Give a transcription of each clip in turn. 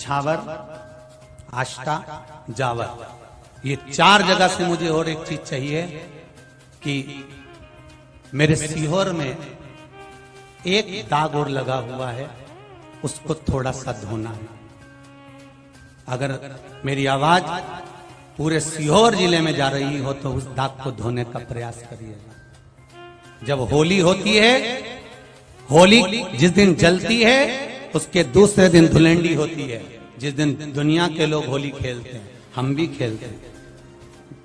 इछावर, आष्टा, जावर, ये 4 जगह से मुझे और एक चीज चाहिए कि मेरे सीहोर में एक दाग और लगा हुआ है, उसको थोड़ा सा धोना है। अगर मेरी आवाज पूरे सीहोर जिले में जा रही हो तो उस दाग को धोने का प्रयास करिएगा। जब होली होती है, होली जिस दिन जलती है उसके दूसरे दिन धुलंडी होती है, जिस दिन दुनिया के लोग होली खेलते हैं, हम भी खेलते हैं।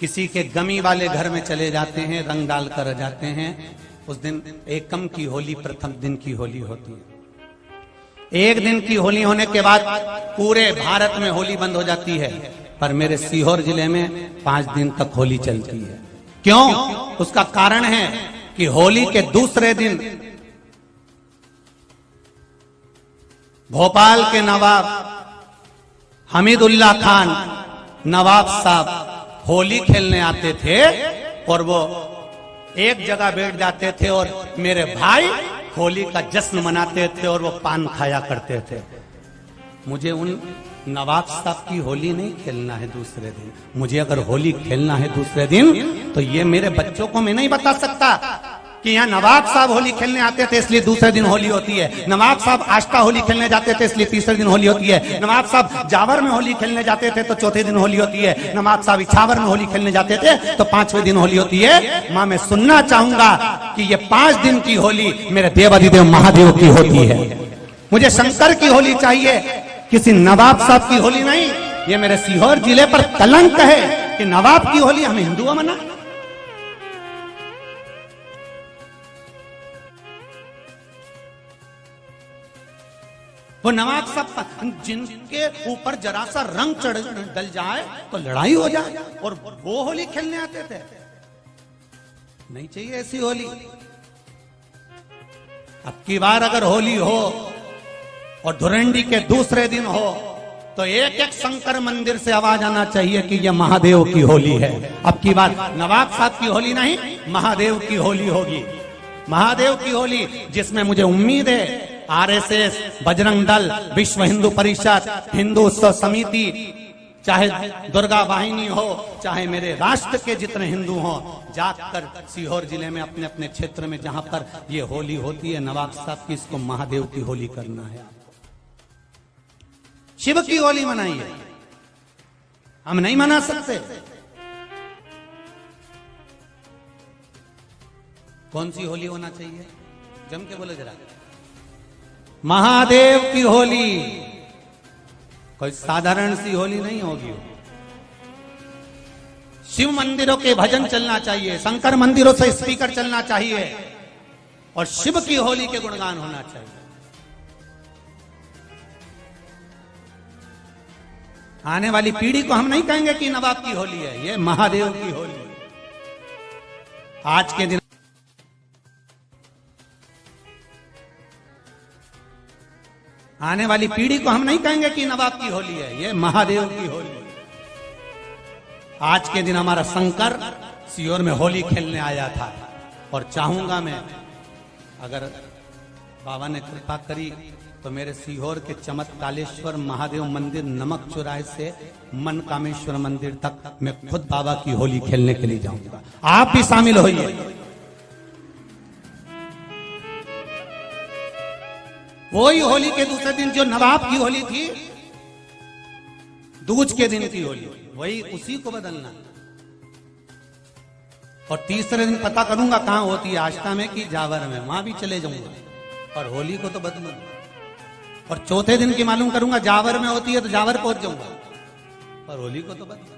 किसी के गमी वाले घर में चले जाते हैं, रंग डाल कर जाते हैं, उस दिन एकम की होली, प्रथम दिन की होली होती है। एक दिन की होली होने के बाद पूरे भारत में होली बंद हो जाती है, पर मेरे सीहोर जिले में 5 दिन तक होली चलती है। क्यों? उसका कारण है कि होली के दूसरे दिन भोपाल के नवाब हमीदुल्लाह खान नवाब साहब होली खेलने आते थे और वो एक जगह बैठ जाते थे और मेरे भाई होली का जश्न मनाते थे और वो पान खाया करते थे। मुझे उन नवाब साहब की होली नहीं खेलना है दूसरे दिन। मुझे अगर होली खेलना है दूसरे दिन तो ये मेरे बच्चों को मैं नहीं बता सकता कि यहाँ नवाब साहब होली खेलने आते थे इसलिए दूसरे दिन होली होती है, नवाब साहब आष्टा होली खेलने जाते थे इसलिए तीसरे दिन होली होती है, नवाब साहब जावर में होली खेलने जाते थे तो चौथे दिन होली होती है, नवाब साहब इछावर में होली खेलने जाते थे तो 5वें दिन होली होती है। मां, मैं सुनना चाहूंगा कि ये 5 दिन की होली मेरे देवाधिदेव महादेव की होती है। मुझे शंकर की होली चाहिए, किसी नवाब साहब की होली नहीं। ये मेरे सीहोर जिले पर कलंक है कि नवाब की होली हम हिंदुओं मना। वो नवाब साहब जिनके ऊपर जरा सा रंग चढ़ डल जाए तो लड़ाई हो जाए और वो होली खेलने आते थे। नहीं चाहिए ऐसी होली। अब की बार अगर होली हो और धुरंडी के दूसरे दिन हो तो एक एक शंकर मंदिर से आवाज आना चाहिए कि यह महादेव की होली है। अब की बार नवाब साहब की होली नहीं, महादेव की होली होगी। महादेव की होली जिसमें मुझे उम्मीद है आरएसएस, बजरंग दल, विश्व हिंदू परिषद, हिंदू उत्सव समिति, चाहे दुर्गा वाहिनी हो, चाहे मेरे राष्ट्र के जितने हिंदू हो, जाकर सीहोर जिले में अपने अपने क्षेत्र में जहां पर ये होली होती है नवाब साहब की, इसको महादेव की होली करना है। शिव की होली मनाइए, हम नहीं मना सकते। कौन सी होली होना चाहिए? जम के बोले जरा। महादेव की होली, कोई साधारण सी होली नहीं होगी। शिव मंदिरों के भजन चलना चाहिए, शंकर मंदिरों से स्पीकर चलना चाहिए और शिव की होली के गुणगान होना चाहिए। आने वाली पीढ़ी को हम नहीं कहेंगे कि नवाब की होली है, ये महादेव की होली। आज के दिन आने वाली पीढ़ी को हम नहीं कहेंगे कि नवाब की होली है, ये महादेव की होली। आज के दिन हमारा शंकर सीहोर में होली खेलने आया था और चाहूंगा मैं, अगर बाबा ने कृपा करी तो मेरे सीहोर के चमत्कालेश्वर महादेव मंदिर नमक चौराहे से मन कामेश्वर मंदिर तक मैं खुद बाबा की होली खेलने के लिए जाऊंगा। आप भी शामिल होइए। वही होली के दूसरे दिन जो नवाब की होली थी, दूज के दिन की होली, वही उसी को बदलना। और तीसरे दिन पता करूंगा कहां होती है, आष्टा में कि जावर में, वहां भी चले जाऊंगा और होली को तो बदलूंगा। और चौथे दिन की मालूम करूंगा जावर में होती है तो जावर पहुंच जाऊंगा और होली को तो बदलूंगा।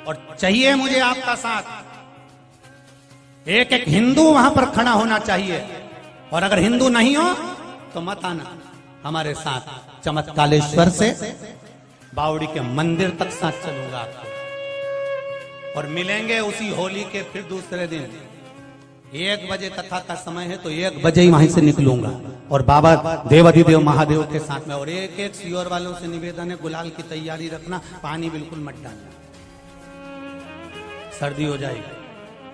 और चाहिए मुझे आपका साथ। एक एक हिंदू वहां पर खड़ा होना चाहिए और अगर हिंदू नहीं हो तो मत आना हमारे साथ। चमत्कालेश्वर से बावड़ी के मंदिर तक साथ चलूंगा आपको और मिलेंगे उसी होली के फिर दूसरे दिन। 1 बजे कथा का समय है तो 1 बजे ही वहीं से निकलूंगा और बाबा देवाधिदेव महादेव के साथ में। और एक एक सीहोर वालों से निवेदन है, गुलाल की तैयारी रखना, पानी बिल्कुल मत डालना, सर्दी हो जाएगी।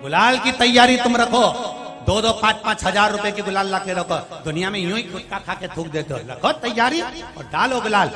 गुलाल की तैयारी तुम रखो, 2-2, 5-5 हजार रुपए की गुलाल ला के रखो। दुनिया में यूं ही गुटखा खा के थूक देते हो। रखो तैयारी और डालो गुलाल।